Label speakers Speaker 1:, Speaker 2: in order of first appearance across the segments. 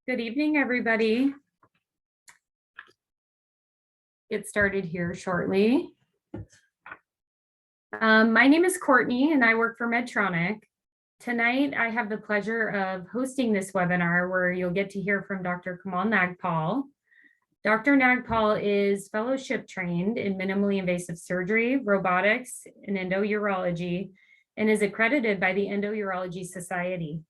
Speaker 1: Good evening, everybody. Get started here shortly. My name is Courtney and I work for Medtronic. Tonight, I have the pleasure of hosting this webinar where you'll get to hear from Dr. Kamal Nagpal. Dr. Nagpal is fellowship trained in minimally invasive surgery, robotics, and endourology, and is accredited by the Endourology Society.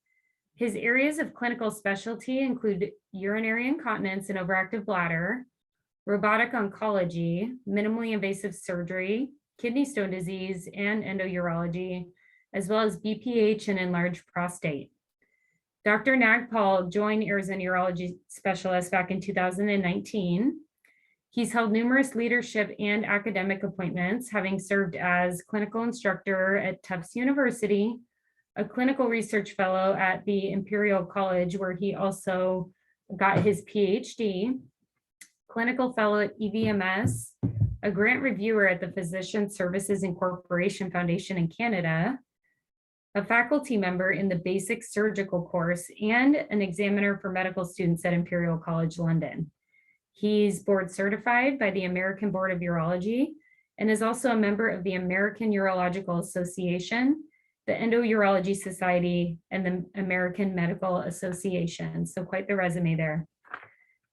Speaker 1: His areas of clinical specialty include urinary incontinence and overactive bladder, robotic oncology, minimally invasive surgery, kidney stone disease, and endourology, as well as BPH and enlarged prostate. Dr. Nagpal joined Arizona Urology Specialist back in 2019. He's held numerous leadership and academic appointments, having served as clinical instructor at Tufts University, a clinical research fellow at the Imperial College, where he also got his PhD, clinical fellow at EVMS, a grant reviewer at the Physician Services Incorporation Foundation in Canada, a faculty member in the basic surgical course, and an examiner for medical students at Imperial College London. He's board certified by the American Board of Urology and is also a member of the American Urological Association, the Endourology Society, and the American Medical Association. So quite the resume there.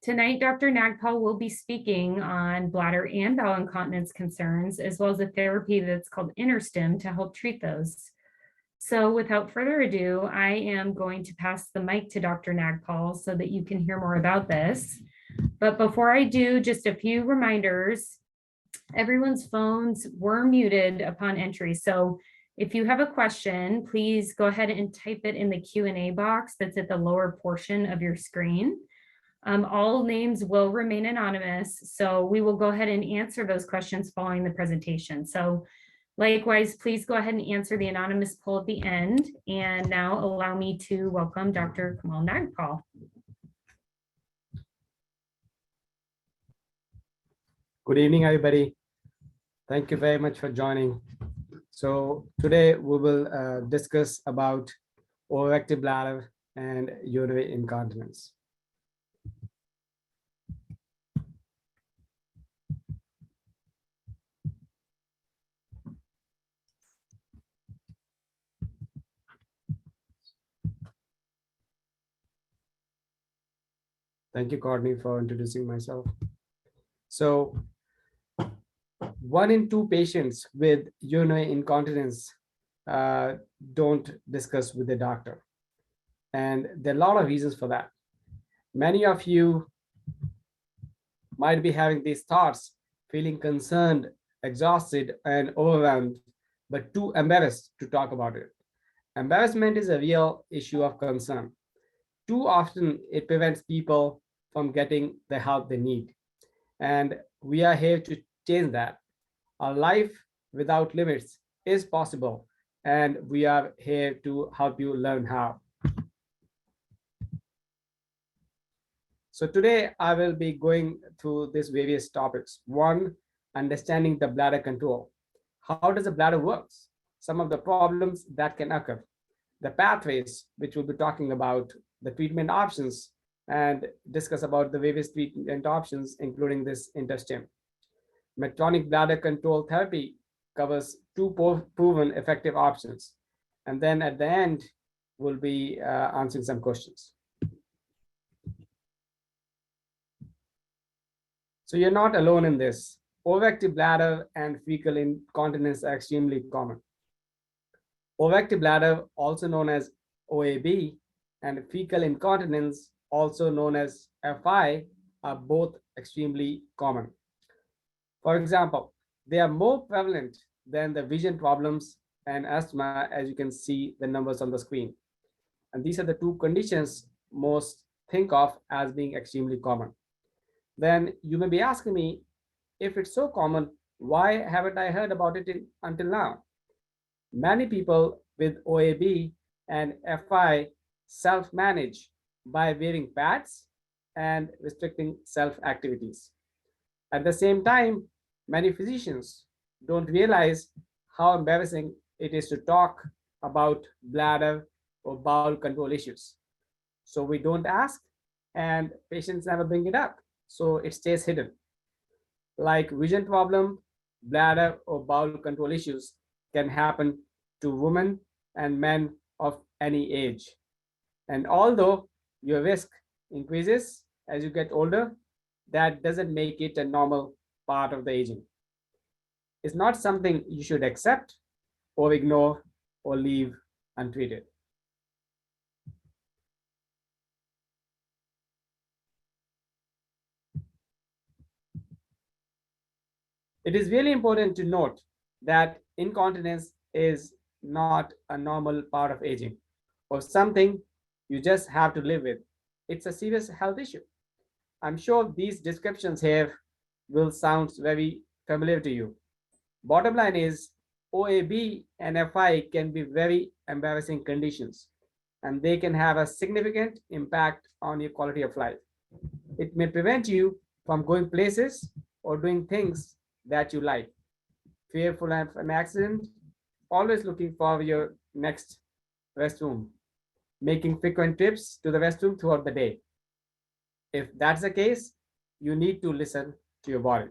Speaker 1: Tonight, Dr. Nagpal will be speaking on bladder and bowel incontinence concerns, as well as a therapy that's called InterStim to help treat those. So without further ado, I am going to pass the mic to Dr. Nagpal so that you can hear more about this. But before I do, just a few reminders. Everyone's phones were muted upon entry. So if you have a question, please go ahead and type it in the Q&A box that's at the lower portion of your screen. All names will remain anonymous, so we will go ahead and answer those questions following the presentation. So likewise, please go ahead and answer the anonymous poll at the end. And now allow me to welcome Dr. Kamal Nagpal.
Speaker 2: Good evening, everybody. Thank you very much for joining. So today we will discuss about overactive bladder and urinary incontinence. Thank you, Courtney, for introducing myself. So 1 in 2 patients with urinary incontinence don't discuss with the doctor. And there are a lot of reasons for that. Many of you might be having these thoughts, feeling concerned, exhausted, and overwhelmed, but too embarrassed to talk about it. Embarrassment is a real issue of concern. Too often, it prevents people from getting the help they need. And we are here to change that. A life without limits is possible, and we are here to help you learn how. So today I will be going through these various topics. 1, understanding the bladder control. How does the bladder works? Some of the problems that can occur. The pathways, which we'll be talking about, the treatment options, and discuss about the various treatment options, including this InterStim. Medtronic bladder control therapy covers 2 proven effective options. And then at the end, we'll be answering some questions. So you're not alone in this. Overactive bladder and fecal incontinence are extremely common. Overactive bladder, also known as OAB, and fecal incontinence, also known as FI, are both extremely common. For example, they are more prevalent than the vision problems and asthma, as you can see the numbers on the screen. And these are the 2 conditions most think of as being extremely common. Then you may be asking me, if it's so common, why haven't I heard about it until now? Many people with OAB and FI self-manage by wearing pads and restricting self-activities. At the same time, many physicians don't realize how embarrassing it is to talk about bladder or bowel control issues. So we don't ask, and patients never bring it up, so it stays hidden. Like vision problem, bladder or bowel control issues can happen to women and men of any age. And although your risk increases as you get older, that doesn't make it a normal part of the aging. It's not something you should accept or ignore or leave untreated. It is really important to note that incontinence is not a normal part of aging or something you just have to live with. It's a serious health issue. I'm sure these descriptions here will sound very familiar to you. Bottom line is, OAB and FI can be very embarrassing conditions, and they can have a significant impact on your quality of life. It may prevent you from going places or doing things that you like, fearful of an accident, always looking for your next restroom, making frequent trips to the restroom throughout the day. If that's the case, you need to listen to your body.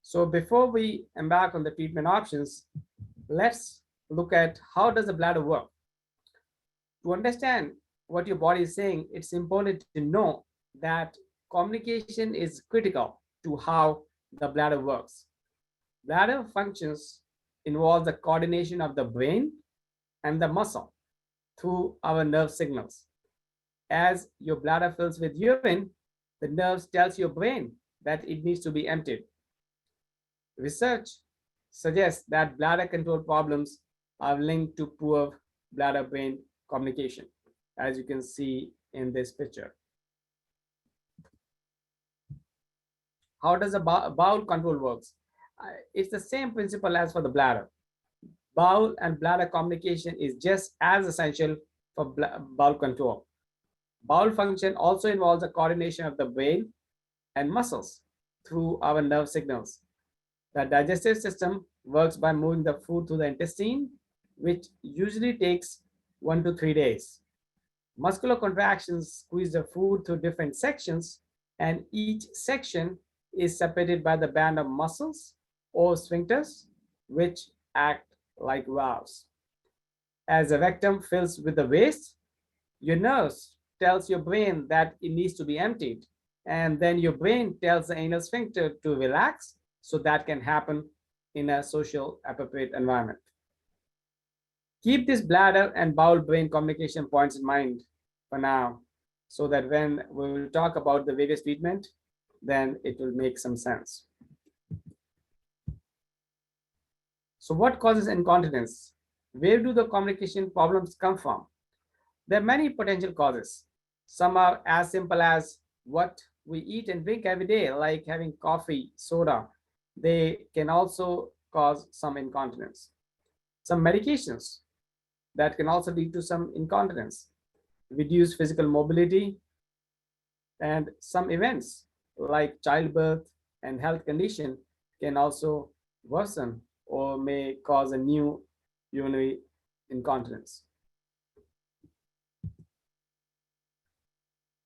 Speaker 2: So before we embark on the treatment options, let's look at how does the bladder work. To understand what your body is saying, it's important to know that communication is critical to how the bladder works. Bladder functions involves the coordination of the brain and the muscle through our nerve signals. As your bladder fills with urine, the nerves tells your brain that it needs to be emptied. Research suggests that bladder control problems are linked to poor bladder-brain communication, as you can see in this picture. How does a bowel control works? It's the same principle as for the bladder. Bowel and bladder communication is just as essential for bowel control. Bowel function also involves the coordination of the brain and muscles through our nerve signals. The digestive system works by moving the food through the intestine, which usually takes 1 to 3 days. Muscular contractions squeeze the food through different sections, and each section is separated by the band of muscles or sphincters, which act like valves. As the rectum fills with the waste, your nerves tells your brain that it needs to be emptied, and then your brain tells the anal sphincter to relax, so that can happen in a social appropriate environment. Keep this bladder and bowel brain communication points in mind for now, so that when we will talk about the various treatment, then it will make some sense. So what causes incontinence? Where do the communication problems come from? There are many potential causes. Some are as simple as what we eat and drink every day, like having coffee, soda. They can also cause some incontinence. Some medications that can also lead to some incontinence, reduced physical mobility, and some events like childbirth and health condition can also worsen or may cause a new urinary incontinence.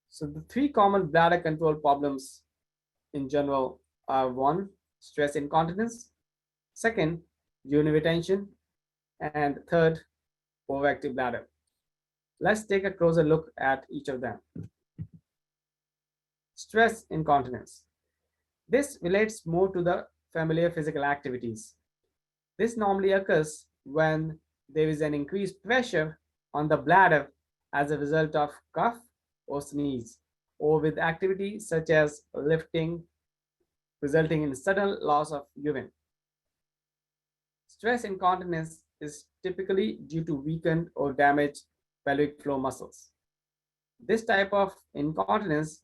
Speaker 2: So the 3 common bladder control problems in general are: 1, stress incontinence; 2nd, urinary retention; and 3rd, overactive bladder. Let's take a closer look at each of them. Stress incontinence. This relates more to the familiar physical activities. This normally occurs when there is an increased pressure on the bladder as a result of cough or sneeze, or with activity such as lifting, resulting in sudden loss of urine. Stress incontinence is typically due to weakened or damaged pelvic floor muscles. This type of incontinence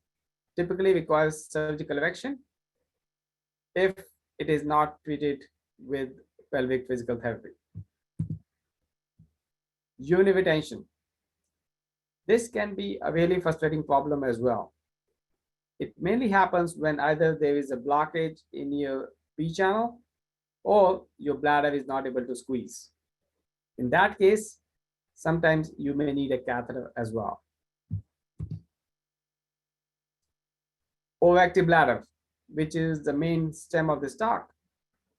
Speaker 2: typically requires surgical erection if it is not treated with pelvic physical therapy. Urinary retention. This can be a really frustrating problem as well. It mainly happens when either there is a blockage in your pee channel or your bladder is not able to squeeze. In that case, sometimes you may need a catheter as well. Overactive bladder, which is the main stem of this talk.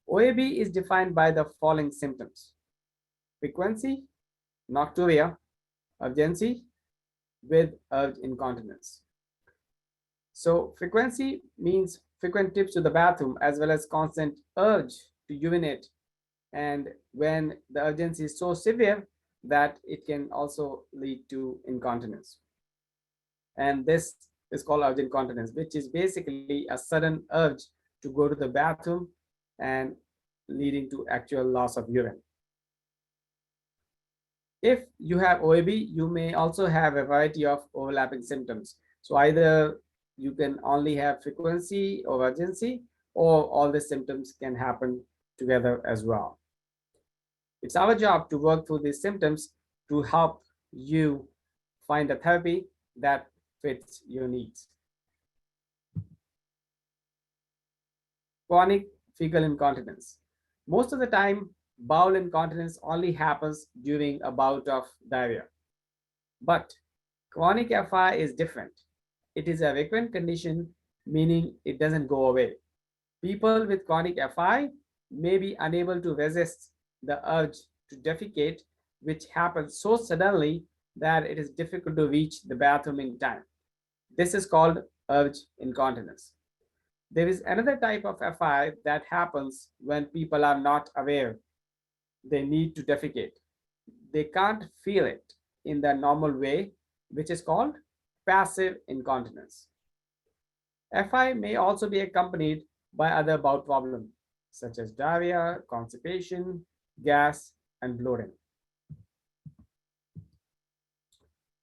Speaker 2: OAB is defined by the following symptoms: frequency, nocturia, urgency with urge incontinence. So frequency means frequent trips to the bathroom as well as constant urge to urinate. And when the urgency is so severe that it can also lead to incontinence. And this is called urge incontinence, which is basically a sudden urge to go to the bathroom and leading to actual loss of urine. If you have OAB, you may also have a variety of overlapping symptoms. So either you can only have frequency or urgency, or all the symptoms can happen together as well. It's our job to work through these symptoms to help you find a therapy that fits your needs. Chronic fecal incontinence. Most of the time, bowel incontinence only happens during a bout of diarrhea. But chronic FI is different. It is a recurrent condition, meaning it doesn't go away. People with chronic FI may be unable to resist the urge to defecate, which happens so suddenly that it is difficult to reach the bathroom in time. This is called urge incontinence. There is another type of FI that happens when people are not aware they need to defecate. They can't feel it in the normal way, which is called passive incontinence. FI may also be accompanied by other bowel problems such as diarrhea, constipation, gas, and bloating.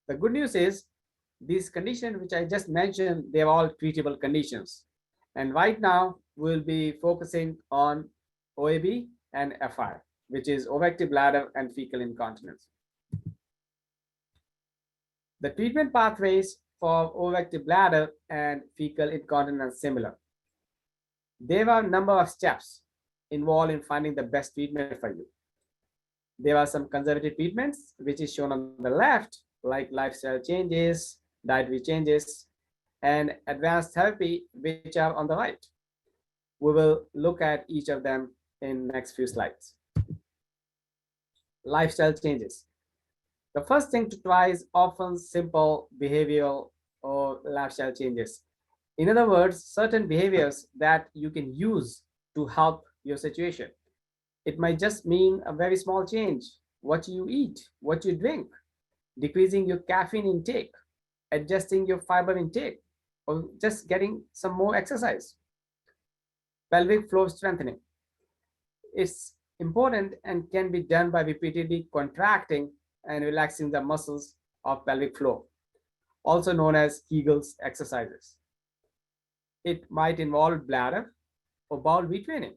Speaker 2: The good news is these conditions which I just mentioned, they're all treatable conditions. And right now we'll be focusing on OAB and FI, which is overactive bladder and fecal incontinence. The treatment pathways for overactive bladder and fecal incontinence are similar. There are a number of steps involved in finding the best treatment for you. There are some conservative treatments, which is shown on the left, like lifestyle changes, dietary changes, and advanced therapy, which are on the right. We will look at each of them in next few slides. Lifestyle changes. The first thing to try is often simple behavioral or lifestyle changes. In other words, certain behaviors that you can use to help your situation. It might just mean a very small change: what you eat, what you drink, decreasing your caffeine intake, adjusting your fiber intake, or just getting some more exercise. Pelvic floor strengthening. It's important and can be done by repeatedly contracting and relaxing the muscles of pelvic floor, also known as Kegel's exercises. It might involve bladder or bowel retraining,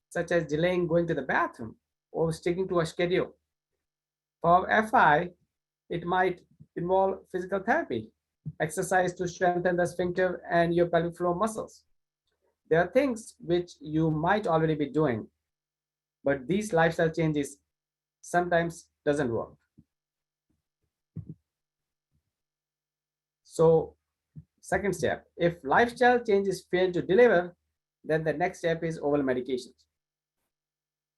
Speaker 2: such as delaying going to the bathroom or sticking to a schedule. For FI, it might involve physical therapy, exercise to strengthen the sphincter and your pelvic floor muscles. There are things which you might already be doing, but these lifestyle changes sometimes doesn't work. So, second step, if lifestyle changes fail to deliver, then the next step is oral medications.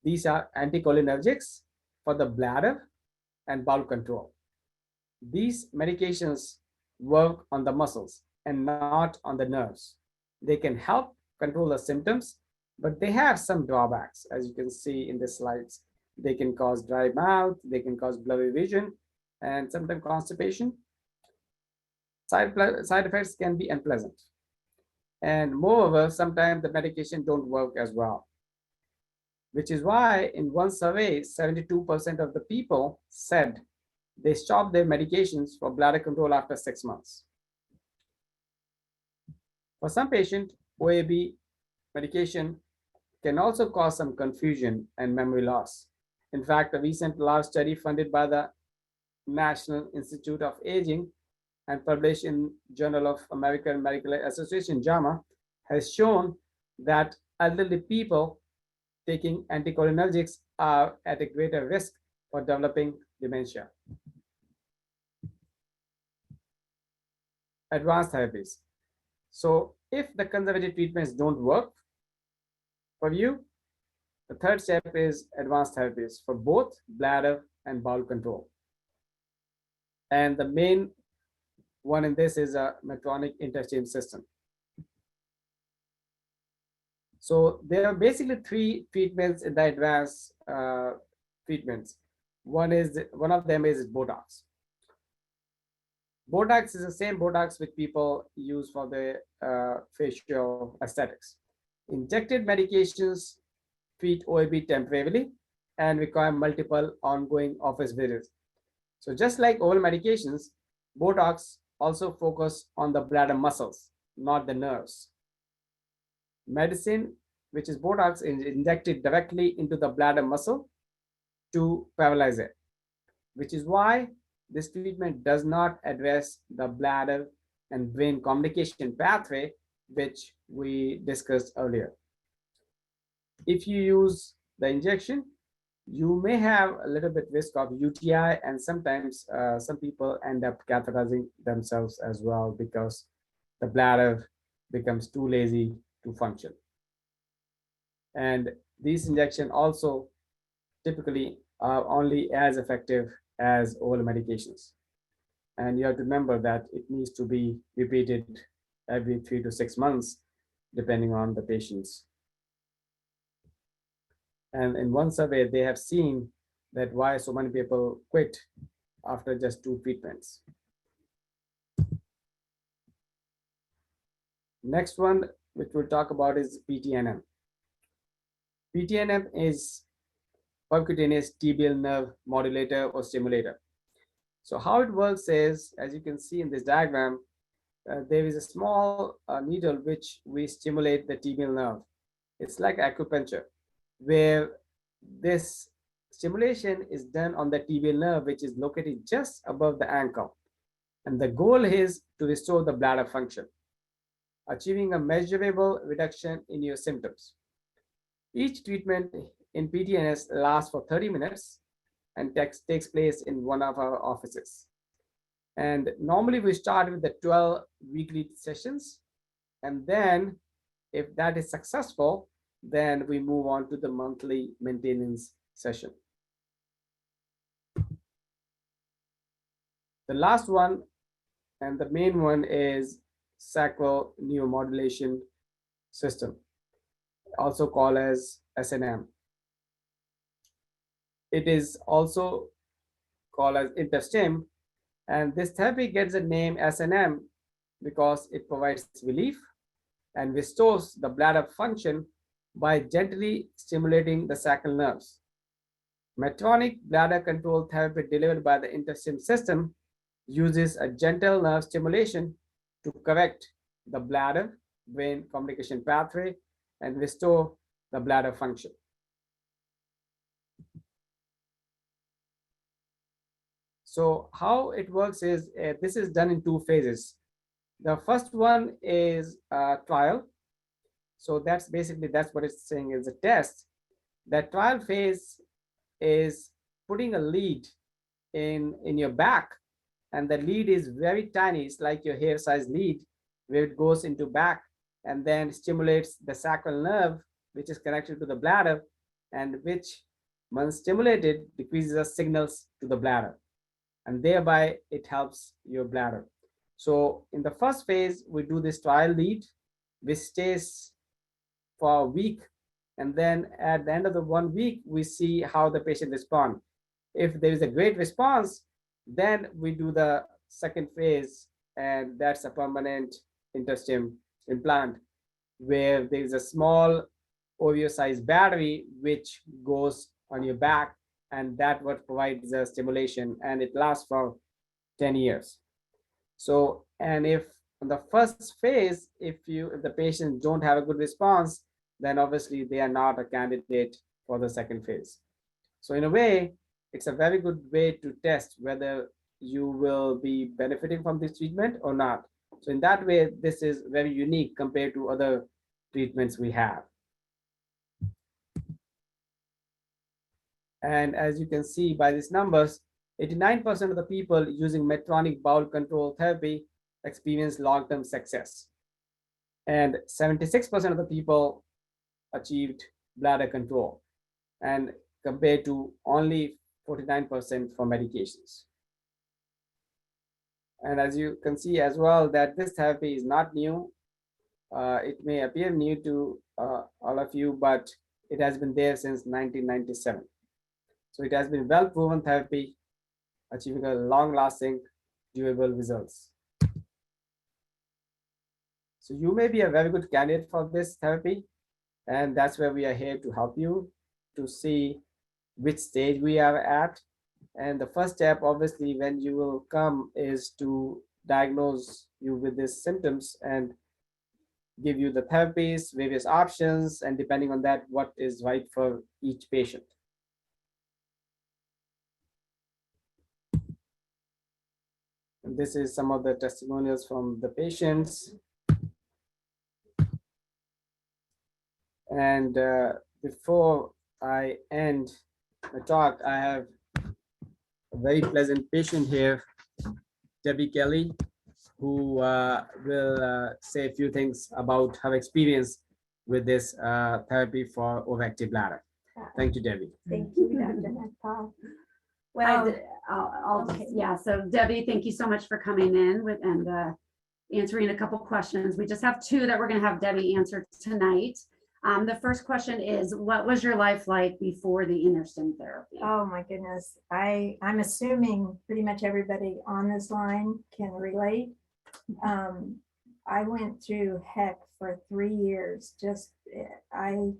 Speaker 2: These are anticholinergics for the bladder and bowel control. These medications work on the muscles and not on the nerves. They can help control the symptoms, but they have some drawbacks, as you can see in the slides. They can cause dry mouth, they can cause blurry vision, and sometimes constipation. Side effects can be unpleasant. And moreover, sometimes the medication don't work as well, which is why in one survey, 72% of the people said they stopped their medications for bladder control after 6 months. For some patients, OAB medication can also cause some confusion and memory loss. In fact, a recent large study funded by the National Institute of Aging and published in Journal of American Medical Association, JAMA, has shown that elderly people taking anticholinergics are at a greater risk for developing dementia. Advanced therapies. So if the conservative treatments don't work for you, the third step is advanced therapies for both bladder and bowel control. And the main one in this is a Medtronic interchange system. So there are basically three treatments in the advanced treatments. One of them is Botox. Botox is the same Botox which people use for the facial aesthetics. Injected medications treat OAB temporarily and require multiple ongoing office visits. So just like oral medications, Botox also focus on the bladder muscles, not the nerves. Medicine, which is Botox, is injected directly into the bladder muscle to paralyze it, which is why this treatment does not address the bladder and brain communication pathway, which we discussed earlier. If you use the injection, you may have a little bit risk of UTI, and sometimes some people end up catheterizing themselves as well because the bladder becomes too lazy to function. And these injections also typically are only as effective as oral medications. And you have to remember that it needs to be repeated every 3 to 6 months, depending on the patients. And in one survey, they have seen that why so many people quit after just 2 treatments. Next one, which we'll talk about, is PTNM. PTNM is percutaneous tibial nerve modulator or stimulator. So how it works is, as you can see in this diagram, there is a small needle which we stimulate the tibial nerve. It's like acupuncture, where this stimulation is done on the tibial nerve, which is located just above the ankle. And the goal is to restore the bladder function, achieving a measurable reduction in your symptoms. Each treatment in PTNS lasts for 30 minutes and takes place in one of our offices. And normally we start with the 12 weekly sessions. And then if that is successful, then we move on to the monthly maintenance session. The last one and the main one is sacral neuromodulation system, also called as SNM. It is also called as InterStim, and this therapy gets the name SNM because it provides relief and restores the bladder function by gently stimulating the sacral nerves. Medtronic bladder control therapy delivered by the InterStim system uses a gentle nerve stimulation to correct the bladder brain communication pathway and restore the bladder function. So how it works is this is done in 2 phases. The first one is a trial. So that's what it's saying is a test. The trial phase is putting a lead in your back, and the lead is very tiny. It's like your hair size lead, where it goes into back and then stimulates the sacral nerve, which is connected to the bladder, and which, when stimulated, decreases the signals to the bladder, and thereby it helps your bladder. So in the first phase, we do this trial lead, which stays for a week, and then at the end of the 1 week, we see how the patient responds. If there is a great response, then we do the second phase, and that's a permanent InterStim implant, where there is a small Oreo-sized battery which goes on your back, and that what provides the stimulation, and it lasts for 10 years. So, and if in the first phase, if the patients don't have a good response, then obviously they are not a candidate for the second phase. So in a way, it's a very good way to test whether you will be benefiting from this treatment or not. So in that way, this is very unique compared to other treatments we have. And as you can see by these numbers, 89% of the people using Medtronic bowel control therapy experience long-term success. And 76% of the people achieved bladder control, and compared to only 49% for medications. And as you can see as well, that this therapy is not new. It may appear new to all of you, but it has been there since 1997. So it has been well-proven therapy, achieving a long-lasting, durable results. So you may be a very good candidate for this therapy, and that's where we are here to help you to see which stage we are at. And the first step, obviously, when you will come is to diagnose you with these symptoms and give you the therapies, various options, and depending on that, what is right for each patient. And this is some of the testimonials from the patients. And before I end the talk, I have a very pleasant patient here, Debbie Kelly, who will say a few things about her experience with this therapy for overactive bladder. Thank you, Debbie.
Speaker 3: Thank you, Dr. Nagpal.
Speaker 4: Well,
Speaker 3: Well, okay.
Speaker 4: yeah, so Debbie, thank you so much for coming in with and answering a couple questions. We just have two that we're gonna have Debbie answer tonight. The first question is, what was your life like before the InterStim therapy?
Speaker 3: Oh, my goodness. I'm assuming pretty much everybody on this line can relate. I went through heck for 3 years. Just, I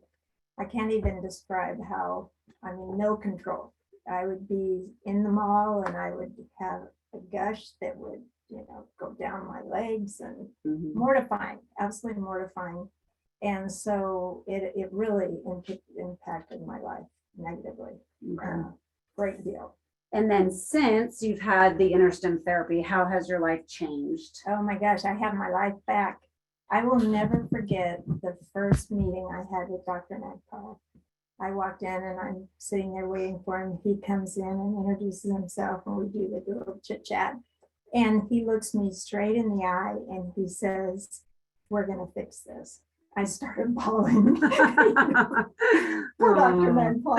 Speaker 3: can't even describe how, I mean, no control. I would be in the mall and I would have a gush that would, go down my legs, and
Speaker 4: Mhm.
Speaker 3: mortifying, absolutely mortifying. And so it really impacted my life negatively,
Speaker 4: Okay.
Speaker 3: great deal.
Speaker 4: And then since you've had the InterStim therapy, how has your life changed?
Speaker 3: Oh my gosh, I have my life back. I will never forget the first meeting I had with Dr. Nagpal. I walked in and I'm sitting there waiting for him. He comes in and introduces himself and we do the little chit chat. And he looks me straight in the eye and he says, "We're gonna fix this." I started bawling. For Dr. Nagpal.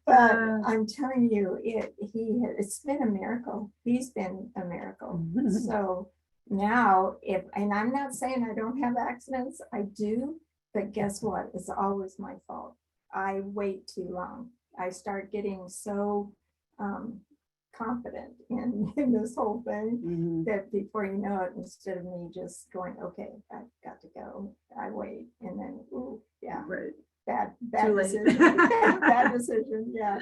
Speaker 3: But I'm telling you, it's been a miracle. He's been a miracle. So now and I'm not saying I don't have accidents, I do, but guess what? It's always my fault. I wait too long. I start getting so confident in this whole thing
Speaker 4: Mhm.
Speaker 3: that before you know it, instead of me just going, okay, I've got to go, I wait, and then, ooh, yeah,
Speaker 4: Right.
Speaker 3: bad
Speaker 4: Too late.
Speaker 3: decision, bad decision, yeah.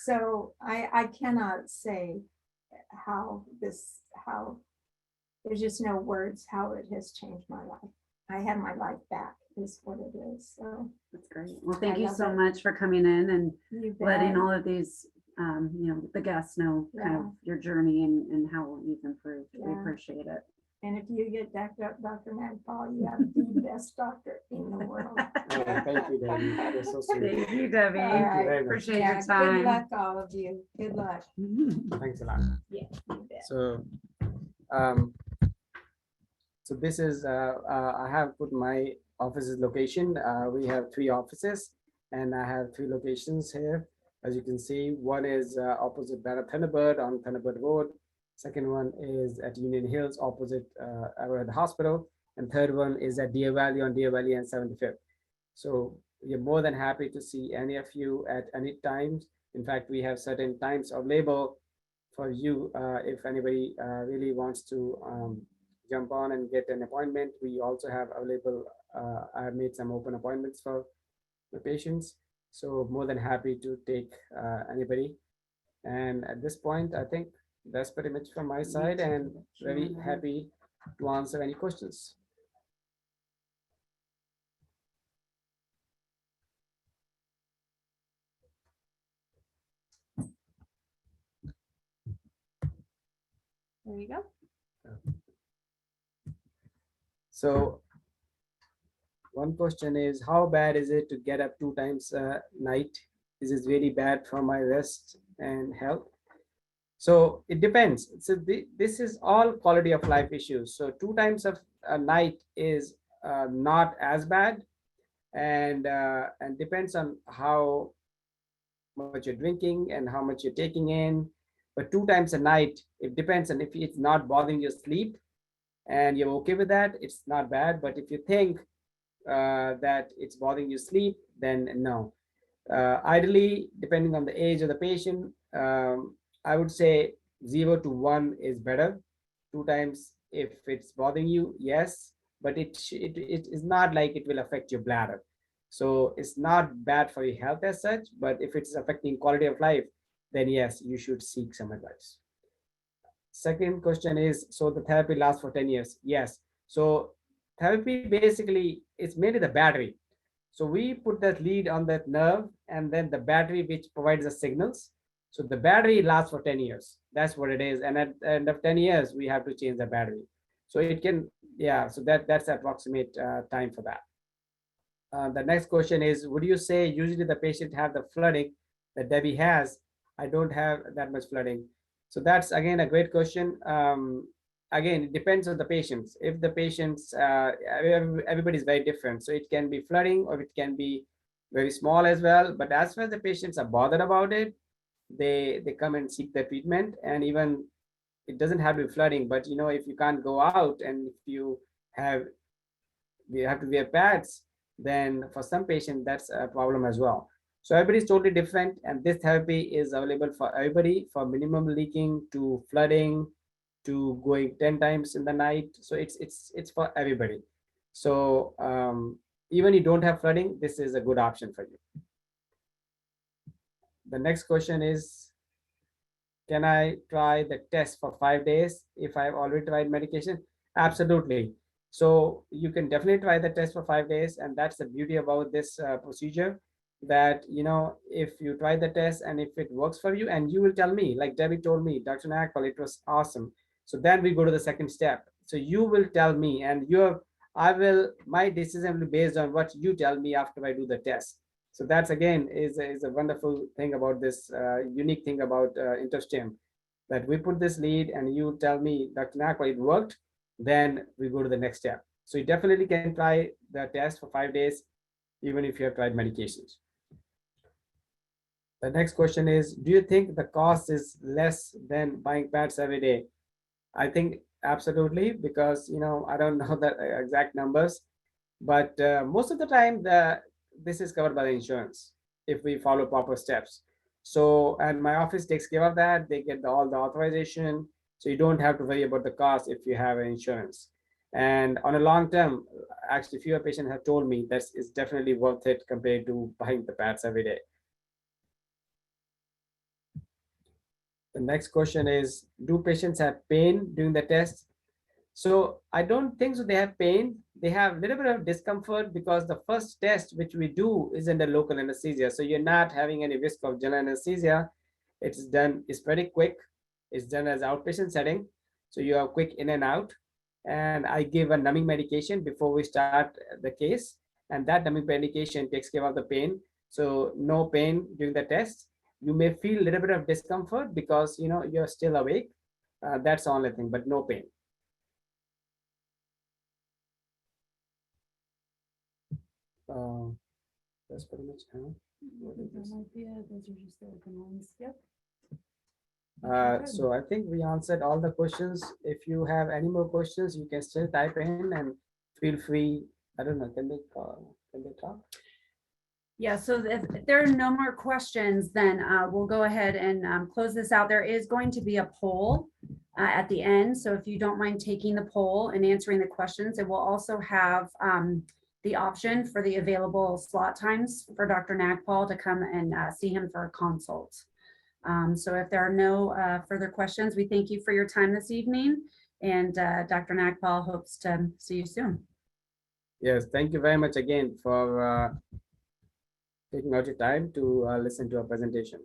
Speaker 3: So I cannot say how there's just no words how it has changed my life. I have my life back is what it is. So
Speaker 4: That's great. Well, thank
Speaker 3: I
Speaker 4: you
Speaker 3: love
Speaker 4: so
Speaker 3: it.
Speaker 4: much for coming in and
Speaker 3: you
Speaker 4: letting
Speaker 3: bet.
Speaker 4: all of these, the guests know kind of your journey and how you've improved. We
Speaker 3: Yeah.
Speaker 4: appreciate it.
Speaker 3: And if you get Dr. Nagpal, you have the best doctor in the world.
Speaker 2: Oh, thank you, Debbie. You're so sweet.
Speaker 4: Thank you, Debbie.
Speaker 3: All right.
Speaker 2: Very much.
Speaker 4: Appreciate
Speaker 3: Yeah,
Speaker 4: your
Speaker 3: good
Speaker 4: time.
Speaker 3: luck, all of you. Good luck.
Speaker 2: Thanks a lot.
Speaker 3: Yeah, you bet.
Speaker 2: So, so this is, I have put my office's location. We have 3 offices and I have 3 locations here. As you can see, one is opposite Bladder Thunderbird on Thunderbird Road. Second one is at Union Hills opposite Arrowhead Hospital. And third one is at Deer Valley on Deer Valley and 75th. So we are more than happy to see any of you at any times. In fact, we have certain times available for you if anybody really wants to jump on and get an appointment. We also have available, I have made some open appointments for the patients. So more than happy to take anybody. And at this point, I think that's pretty much from my side and very happy to answer any questions.
Speaker 1: There you go.
Speaker 2: So one question is, how bad is it to get up 2 times a night is this really bad for my rest and health? So it depends. So this is all quality of life issues. So 2 times of a night is not as bad, and depends on how much you're drinking and how much you're taking in. But 2 times a night, it depends on if it's not bothering your sleep and you're okay with that, it's not bad. But if you think that it's bothering your sleep, then no. Ideally, depending on the age of the patient, I would say 0 to 1 is better. 2 times, if it's bothering you, yes, but it is not like it will affect your bladder. So it's not bad for your health as such, but if it's affecting quality of life, then yes, you should seek some advice. Second question is, so the therapy lasts for 10 years? Yes. So therapy basically is mainly the battery. So we put that lead on that nerve and then the battery which provides the signals. So the battery lasts for 10 years. That's what it is. And at the end of 10 years, we have to change the battery. So it can, yeah, so that's approximate time for that. The next question is, would you say usually the patient have the flooding that Debbie has? I don't have that much flooding. So that's again a great question. Again, it depends on the patients. If the patients, everybody's very different. So it can be flooding or it can be very small as well. But as far as the patients are bothered about it, they come and seek the treatment. And even it doesn't have to be flooding, but if you can't go out and if you have to wear pads, then for some patients that's a problem as well. So everybody's totally different, and this therapy is available for everybody, for minimum leaking to flooding to going 10 times in the night. So it's for everybody. So even you don't have flooding, this is a good option for you. The next question is, can I try the test for 5 days if I've already tried medication? Absolutely. So you can definitely try the test for 5 days, and that's the beauty about this procedure, that if you try the test and if it works for you, and you will tell me, like Debbie told me, Dr. Nagpal, it was awesome. So then we go to the second step. So you will tell me, and my decision will be based on what you tell me after I do the test. So that's again is a wonderful thing about this unique thing about InterStim, that we put this lead and you tell me, Dr. Nagpal, it worked, then we go to the next step. So you definitely can try the test for 5 days, even if you have tried medications. The next question is, do you think the cost is less than buying pads every day? I think absolutely, because I don't know the exact numbers, but most of the time this is covered by the insurance if we follow proper steps. So, and my office takes care of that. They get all the authorization, so you don't have to worry about the cost if you have insurance. And on a long term, actually, fewer patients have told me that it's definitely worth it compared to buying the pads every day. The next question is, do patients have pain during the test? So I don't think so they have pain. They have a little bit of discomfort because the first test which we do is under local anesthesia. So you're not having any risk of general anesthesia. It's pretty quick. It's done as outpatient setting. So you are quick in and out. And I give a numbing medication before we start the case. And that numbing medication takes care of the pain. So no pain during the test. You may feel a little bit of discomfort because you're still awake. That's the only thing, but no pain. That's pretty much
Speaker 4: Those are just the open ones. Yep.
Speaker 2: so I think we answered all the questions. If you have any more questions, you can still type in and feel free. I don't know, can they talk?
Speaker 4: Yeah, so if there are no more questions, then we'll go ahead and close this out. There is going to be a poll at the end. So if you don't mind taking the poll and answering the questions, it will also have the option for the available slot times for Dr. Nagpal to come and see him for a consult. So if there are no further questions, we thank you for your time this evening, and Dr. Nagpal hopes to see you soon.
Speaker 2: Yes, thank you very much again for taking out your time to listen to our presentation.